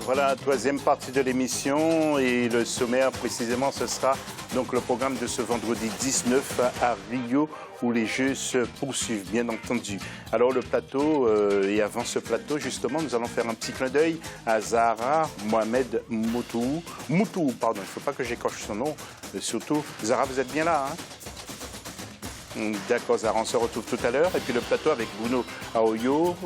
Voilà, troisième partie de l'émission et le sommaire précisément, ce sera donc le programme de ce vendredi 19 à Rio où les Jeux se poursuivent, bien entendu. Alors le plateau, et avant ce plateau, justement, nous allons faire un petit clin d'œil à Zahra Mohamed Moutou, pardon, il ne faut pas que j'écorche son nom, surtout. Zahra, vous êtes bien là, hein? D'accord, Zahra, on se retrouve tout à l'heure. Et puis le plateau avec Bruno Aoyo.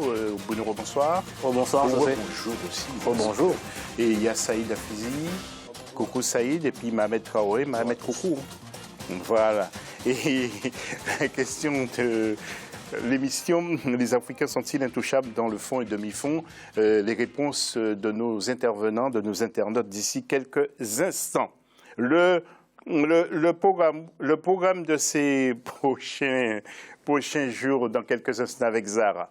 Bruno, bonsoir. Bonsoir, José. Bonjour aussi. Bonjour. Et il y a Saïd Afizi, Coucou Saïd, et puis Mohamed Traoré, Mohamed Coucou. Voilà. Et la question de l'émission, les Africains sont-ils intouchables dans le fond et demi-fond? Les réponses de nos intervenants, de nos internautes d'ici quelques instants. Le programme de ces prochains jours dans quelques instants avec Zahra.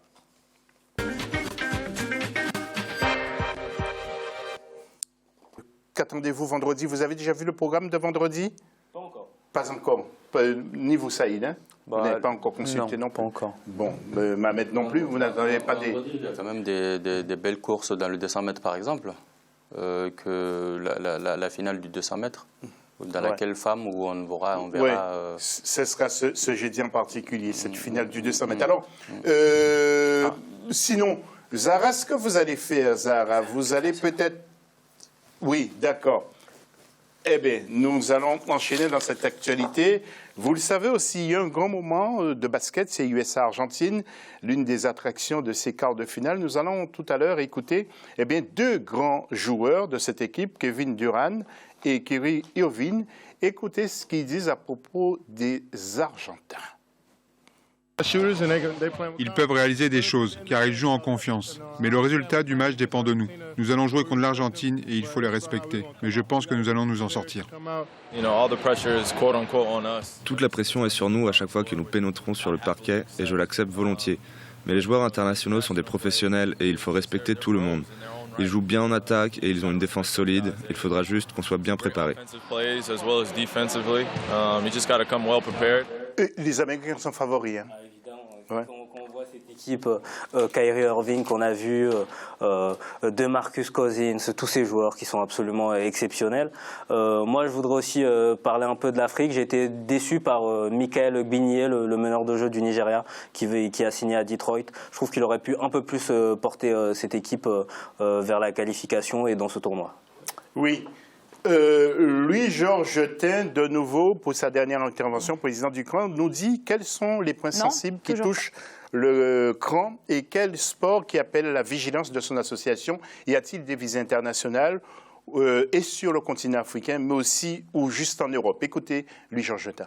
Qu'attendez-vous vendredi? Vous avez déjà vu le programme de vendredi? Pas encore. Pas encore. Ni vous, Saïd, hein? Vous n'avez pas encore consulté non plus? Pas encore. Bon, Mohamed non plus, vous n'avez pas des... Il y a quand même des belles courses dans le 200 mètres, par exemple, que la finale du 200 mètres. Dans laquelle femme où on verra. Oui, ce sera ce jeudi en particulier, cette finale du 200 mètres. Alors, sinon, Zahra, ce que vous allez faire, Zahra, vous allez peut-être... Oui, d'accord. Eh bien, nous allons enchaîner dans cette actualité. Vous le savez aussi, il y a un grand moment de basket, c'est USA-Argentine, l'une des attractions de ces quarts de finale. Nous allons tout à l'heure écouter deux grands joueurs de cette équipe, Kevin Durant et Kyrie Irving. Écoutez ce qu'ils disent à propos des Argentins. Ils peuvent réaliser des choses, car ils jouent en confiance. Mais le résultat du match dépend de nous. Nous allons jouer contre l'Argentine et il faut les respecter. Mais je pense que nous allons nous en sortir. Toute la pression est sur nous à chaque fois que nous pénétrons sur le parquet et je l'accepte volontiers. Mais les joueurs internationaux sont des professionnels et il faut respecter tout le monde. Ils jouent bien en attaque et ils ont une défense solide. Il faudra juste qu'on soit bien préparé. Les Américains sont favoris. Hein. Ouais. Quand on voit cette équipe, Kyrie Irving qu'on a vu, DeMarcus Cousins, tous ces joueurs qui sont absolument exceptionnels. Moi, je voudrais aussi parler un peu de l'Afrique. J'ai été déçu par Michael Gbinié, le meneur de jeu du Nigeria, qui a signé à Detroit. Je trouve qu'il aurait pu un peu plus porter cette équipe vers la qualification et dans ce tournoi. Oui. Louis-Georges Tin, de nouveau, pour sa dernière intervention, président du CRAN, nous dit quels sont les points sensibles qui touchent le CRAN et quel sport qui appelle la vigilance de son association. Y a-t-il des visées internationales et sur le continent africain, mais aussi ou juste en Europe? Écoutez, Louis-Georges Tin.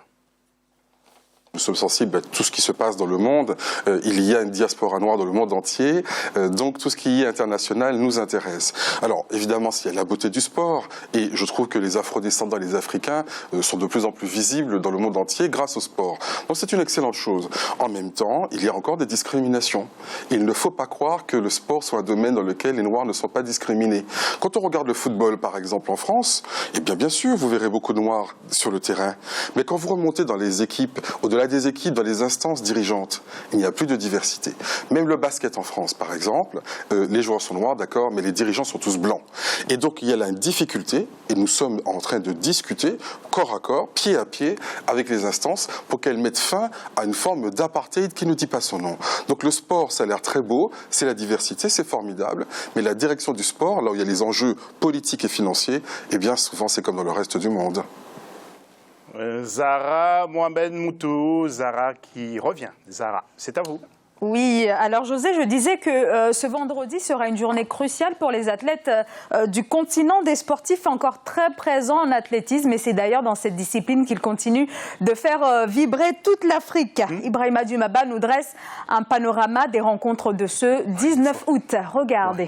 Nous sommes sensibles à tout ce qui se passe dans le monde. Il y a une diaspora noire dans le monde entier. Donc tout ce qui est international nous intéresse. Alors évidemment, s'il y a la beauté du sport, et je trouve que les afrodescendants et les Africains sont de plus en plus visibles dans le monde entier grâce au sport. Donc c'est une excellente chose. En même temps, il y a encore des discriminations. Il ne faut pas croire que le sport soit un domaine dans lequel les Noirs ne sont pas discriminés. Quand on regarde le football, par exemple, en France, eh bien sûr, vous verrez beaucoup de Noirs sur le terrain. Mais quand vous remontez dans les équipes, au-delà des équipes, dans les instances dirigeantes, il n'y a plus de diversité. Même le basket en France, par exemple, les joueurs sont noirs, d'accord, mais les dirigeants sont tous blancs. Et donc, il y a là une difficulté, et nous sommes en train de discuter, corps à corps, pied à pied, avec les instances, pour qu'elles mettent fin à une forme d'apartheid qui ne dit pas son nom. Donc, le sport, ça a l'air très beau, c'est la diversité, c'est formidable, mais la direction du sport, là où il y a les enjeux politiques et financiers, eh bien, souvent, c'est comme dans le reste du monde. Zahra Mohamed Moutou, Zahra qui revient. Zahra, c'est à vous. Oui, alors José, je disais que ce vendredi sera une journée cruciale pour les athlètes du continent, des sportifs encore très présents en athlétisme. Et c'est d'ailleurs dans cette discipline qu'ils continuent de faire vibrer toute l'Afrique. Ibrahima Dumaba nous dresse un panorama des rencontres de ce 19 août. Regardez.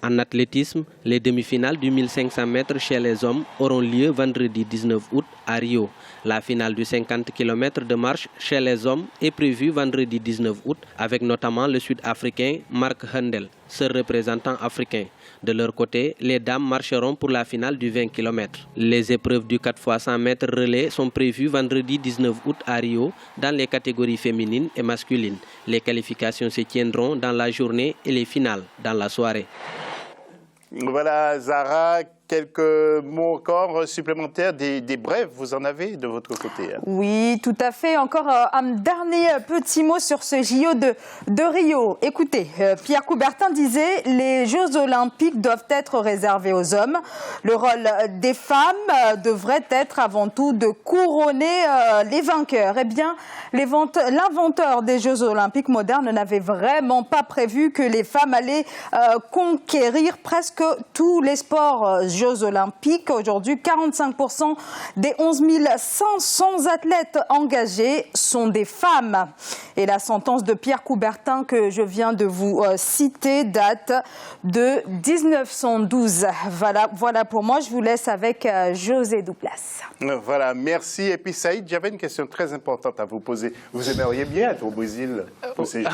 En athlétisme, les demi-finales du 1500 mètres chez les hommes auront lieu vendredi 19 août à Rio. La finale du 50 km de marche chez les hommes est prévue vendredi 19 août avec notamment le Sud-Africain Mark Handel, seul représentant africain. De leur côté, les dames marcheront pour la finale du 20 km. Les épreuves du 4 x 100 mètres relais sont prévues vendredi 19 août à Rio dans les catégories féminines et masculines. Les qualifications se tiendront dans la journée et les finales dans la soirée. Voilà, Zahra, quelques mots encore supplémentaires, des brèves, vous en avez de votre côté, hein? Oui, tout à fait. Encore un dernier petit mot sur ce JO de Rio. Écoutez, Pierre Coubertin disait « Les Jeux Olympiques doivent être réservés aux hommes. Le rôle des femmes devrait être avant tout de couronner les vainqueurs. » Eh bien, l'inventeur des Jeux Olympiques modernes n'avait vraiment pas prévu que les femmes allaient conquérir presque tous les sports Jeux Olympiques. Aujourd'hui, 45% des 11 500 athlètes engagés sont des femmes. Et la sentence de Pierre Coubertin que je viens de vous citer date de 1912. Voilà pour moi. Je vous laisse avec José Douglas. Voilà, merci. Et puis Saïd, j'avais une question très importante à vous poser. Vous aimeriez bien être au Brésil pour ces Jeux?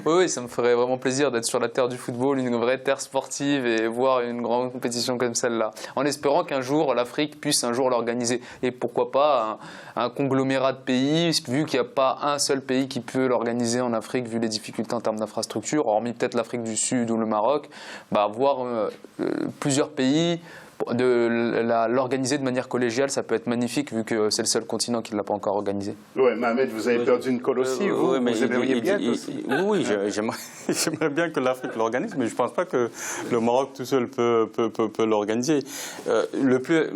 Oui, ça me ferait vraiment plaisir d'être sur la terre du football, une vraie terre sportive et voir une grande compétition comme celle-là. En espérant qu'un jour, l'Afrique puisse un jour l'organiser. Et pourquoi pas un conglomérat de pays, vu qu'il n'y a pas un seul pays qui peut l'organiser en Afrique, vu les difficultés en termes d'infrastructure, hormis peut-être l'Afrique du Sud ou le Maroc, voir plusieurs pays l'organiser de manière collégiale, ça peut être magnifique vu que c'est le seul continent qui ne l'a pas encore organisé. Oui, Mohamed, vous avez perdu une colle aussi, vous aimeriez bien Oui, j'aimerais bien que l'Afrique l'organise, mais je ne pense pas que le Maroc tout seul peut l'organiser.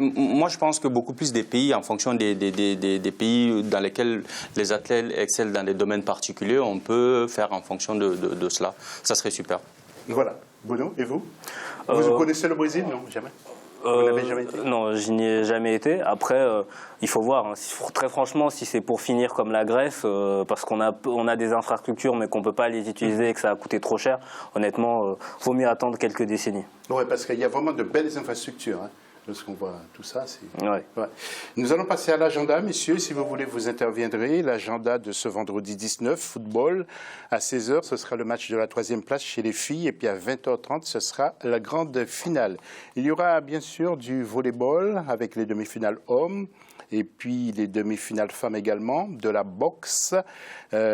Moi, je pense que beaucoup plus des pays, en fonction des pays dans lesquels les athlètes excellent dans des domaines particuliers, on peut faire en fonction de cela. Ça serait super. Voilà. Bruno, et vous? Vous connaissez le Brésil? Non, jamais. Vous n'avez jamais été? Non, je n'y ai jamais été. Après, il faut voir. Hein. Très franchement, si c'est pour finir comme la Grèce, parce qu'on a des infrastructures mais qu'on ne peut pas les utiliser et que ça a coûté trop cher, honnêtement, vaut mieux attendre quelques décennies. Oui, parce qu'il y a vraiment de belles infrastructures. Hein. Lorsqu'on voit tout ça, c'est... Ouais. Ouais. Nous allons passer à l'agenda, messieurs. Si vous voulez, vous interviendrez. L'agenda de ce vendredi 19, football. À 16h, ce sera le match de la 3e place chez les filles. Et puis à 20h30, ce sera la grande finale. Il y aura bien sûr du volleyball avec les demi-finales hommes. Et puis les demi-finales femmes également, de la boxe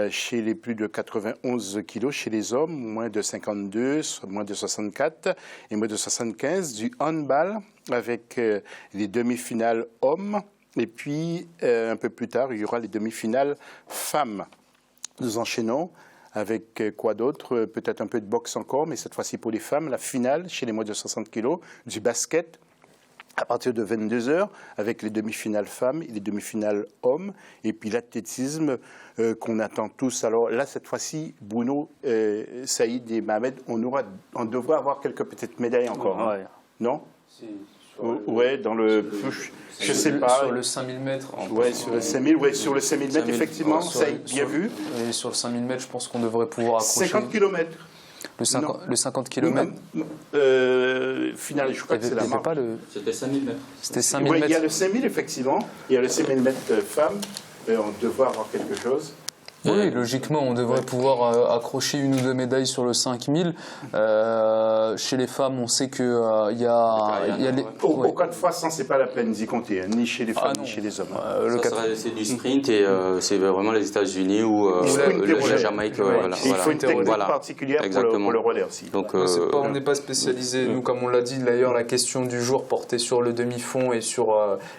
chez les plus de 91 kilos, chez les hommes, moins de 52, moins de 64 et moins de 75, du handball avec les demi-finales hommes. Et puis un peu plus tard, il y aura les demi-finales femmes. Nous enchaînons avec quoi d'autre? Peut-être un peu de boxe encore, mais cette fois-ci pour les femmes, la finale chez les moins de 60 kilos, du basket, à partir de 22h, avec les demi-finales femmes et les demi-finales hommes, et puis l'athlétisme qu'on attend tous. Alors là, cette fois-ci, Bruno, Saïd et Mohamed, on devrait avoir quelques petites médailles encore. Hein. Ouais. Non? Oui, dans le... Je ne sais pas. Sur le 5000 mètres. Oui, sur le 5000, sur le 5000 mètres, effectivement, Saïd, bien vu. Et sur le 5000 mètres, je pense qu'on devrait pouvoir accrocher... 50 km. Le 50 km. Final, je crois que c'est la marque. C'était 5000 mètres. C'était 5000 mètres. Il y a le 5000, effectivement. Il y a le 5000 mètres femmes. On devrait avoir quelque chose. Oui, logiquement, on devrait pouvoir accrocher une ou deux médailles sur le 5000. Chez les femmes, on sait qu'il y a les... Au 4 fois 100, c'est pas la peine d'y compter, hein, ni chez les femmes, ni chez les hommes. C'est du sprint et c'est vraiment les États-Unis ou la Jamaïque. Il faut une technique particulière pour le relais aussi. Donc, on n'est pas spécialisé. Nous, comme on l'a dit, d'ailleurs, la question du jour portait sur le demi-fond et sur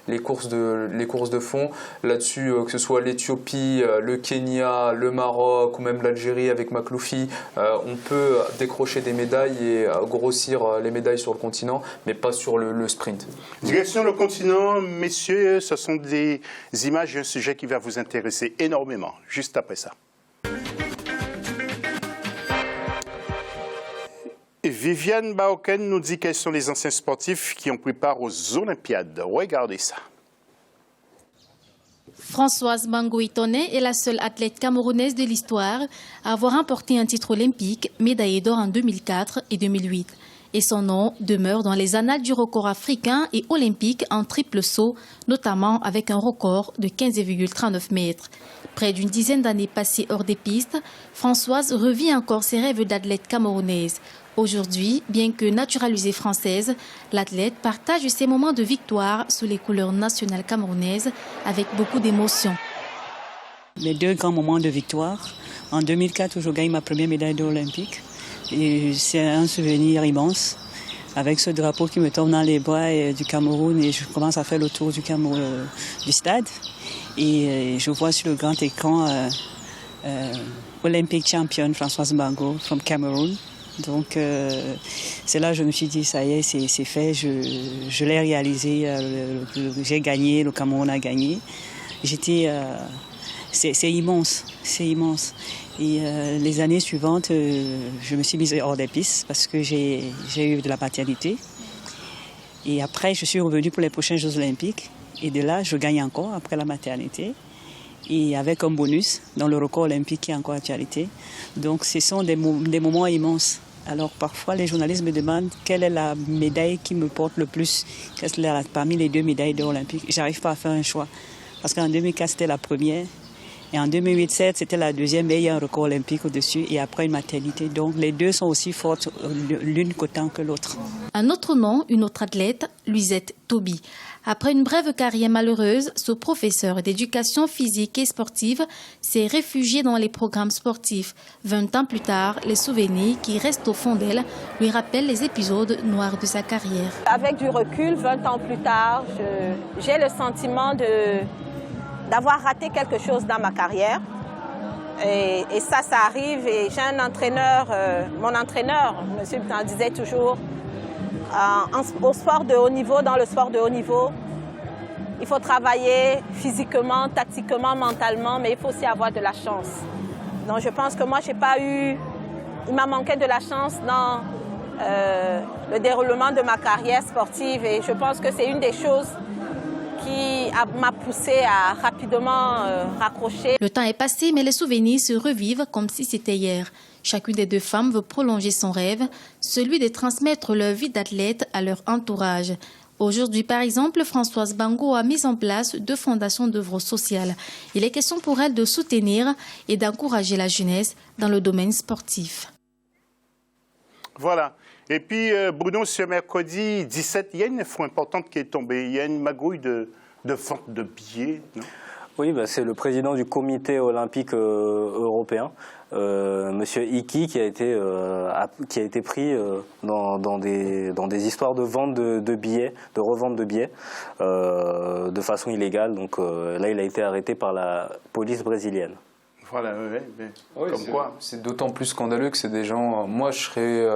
les courses de fond. Là-dessus, que ce soit l'Éthiopie, le Kenya, le Maroc ou même l'Algérie avec Makloufi, on peut décrocher des médailles et grossir les médailles sur le continent, mais pas sur le sprint. Direction le continent, messieurs, ce sont des images et un sujet qui va vous intéresser énormément, juste après ça. Viviane Baoken nous dit quels sont les anciens sportifs qui ont pris part aux Olympiades. Regardez ça. Françoise Bango-Itone est la seule athlète camerounaise de l'histoire à avoir remporté un titre olympique, médaillée d'or en 2004 et 2008. Et son nom demeure dans les annales du record africain et olympique en triple saut, notamment avec un record de 15,39 mètres. Près d'une dizaine d'années passées hors des pistes, Françoise revit encore ses rêves d'athlète camerounaise. Aujourd'hui, bien que naturalisée française, l'athlète partage ses moments de victoire sous les couleurs nationales camerounaises avec beaucoup d'émotion. Mes deux grands moments de victoire. En 2004, où je gagne ma première médaille d'or olympique. Et c'est un souvenir immense. avec ce drapeau qui me tombe dans les bras du Cameroun et je commence à faire le tour du Cameroun, du stade. Et je vois sur le grand écran Olympic champion Françoise Mbango from Cameroon. Donc c'est là que je me suis dit, ça y est, c'est fait, je l'ai réalisé, j'ai gagné, le Cameroun a gagné. C'est immense, c'est immense. Et les années suivantes, je me suis mise hors des pistes parce que j'ai eu de la maternité. Et après, je suis revenue pour les prochains Jeux Olympiques. Et de là, je gagne encore après la maternité. Et avec un bonus dans le record olympique qui est encore actualité. Donc ce sont des moments immenses. Alors parfois, les journalistes me demandent quelle est la médaille qui me porte le plus parmi les 2 médailles d'or olympiques. J'arrive pas à faire un choix. Parce qu'en 2004, c'était la première. Et en 2008-2007, c'était la deuxième, mais il y a un record olympique au-dessus et après une maternité. Donc les deux sont aussi fortes l'une qu'autant que l'autre. Un autre nom, une autre athlète, Luisette Toby. Après une brève carrière malheureuse, ce professeur d'éducation physique et sportive s'est réfugié dans les programmes sportifs. 20 ans plus tard, les souvenirs qui restent au fond d'elle lui rappellent les épisodes noirs de sa carrière. Avec du recul, 20 ans plus tard, j'ai le sentiment d'avoir raté quelque chose dans ma carrière. Et ça arrive. Et j'ai un entraîneur, mon entraîneur, M. Butan, disait toujours, au sport de haut niveau, dans le sport de haut niveau, il faut travailler physiquement, tactiquement, mentalement, mais il faut aussi avoir de la chance. Donc je pense que moi, il m'a manqué de la chance dans le déroulement de ma carrière sportive et je pense que c'est une des choses qui m'a poussée à rapidement raccrocher. Le temps est passé, mais les souvenirs se revivent comme si c'était hier. Chacune des 2 femmes veut prolonger son rêve, celui de transmettre leur vie d'athlète à leur entourage. Aujourd'hui, par exemple, Françoise Mbango a mis en place 2 fondations d'œuvres sociales. Il est question pour elle de soutenir et d'encourager la jeunesse dans le domaine sportif. Voilà. Et puis, Bruno, ce mercredi 17, il y a une info importante qui est tombée. Il y a une magouille de vente de billets, non? Oui, c'est le président du comité olympique européen, Monsieur Hickey, qui a été pris dans des histoires de vente de billets, de revente de billets, de façon illégale. Donc là, il a été arrêté par la police brésilienne. Voilà, oui, comme quoi. C'est d'autant plus scandaleux que c'est des gens... moi, je serais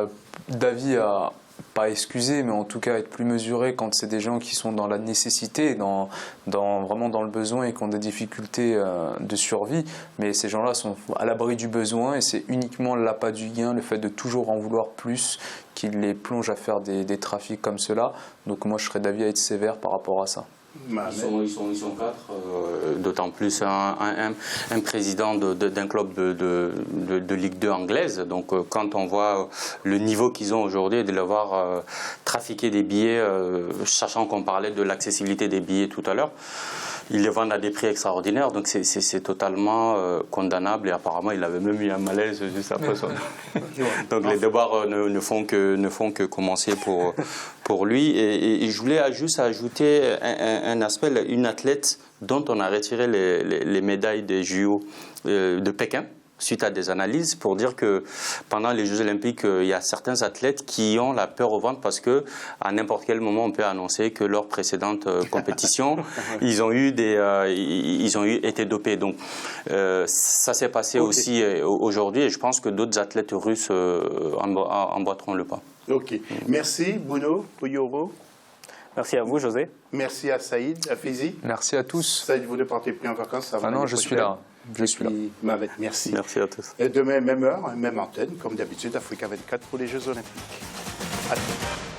d'avis à pas excuser, mais en tout cas être plus mesuré quand c'est des gens qui sont dans la nécessité, vraiment dans le besoin et qui ont des difficultés de survie. Mais ces gens-là sont à l'abri du besoin et c'est uniquement l'appât du gain, le fait de toujours en vouloir plus, qui les plonge à faire des trafics comme cela. Donc moi, je serais d'avis à être sévère par rapport à ça. Ils sont 4, d'autant plus un président d'un club de Ligue 2 anglaise. Donc quand on voit le niveau qu'ils ont aujourd'hui, de les voir trafiquer des billets, sachant qu'on parlait de l'accessibilité des billets tout à l'heure, ils les vendent à des prix extraordinaires, donc c'est totalement condamnable et apparemment il avait même eu un malaise juste après ça. Donc les déboires ne font que commencer pour lui et je voulais juste ajouter un aspect, une athlète dont on a retiré les médailles des JO de Pékin suite à des analyses pour dire que pendant les Jeux Olympiques, il y a certains athlètes qui ont la peur au ventre parce que à n'importe quel moment, on peut annoncer que lors précédente compétition, ils ont été dopés. Donc ça s'est passé aussi aujourd'hui et je pense que d'autres athlètes russes emboîteront le pas. Ok. Merci Bruno Oyoro. Merci à vous, José. Merci à Saïd, à Fizi. Merci à tous. Saïd, vous ne partez plus en vacances avant. Ah non, je suis là. Je suis là. Merci. Merci à tous. Et demain, même heure, même antenne, comme d'habitude, Africa 24 pour les Jeux Olympiques. À tous.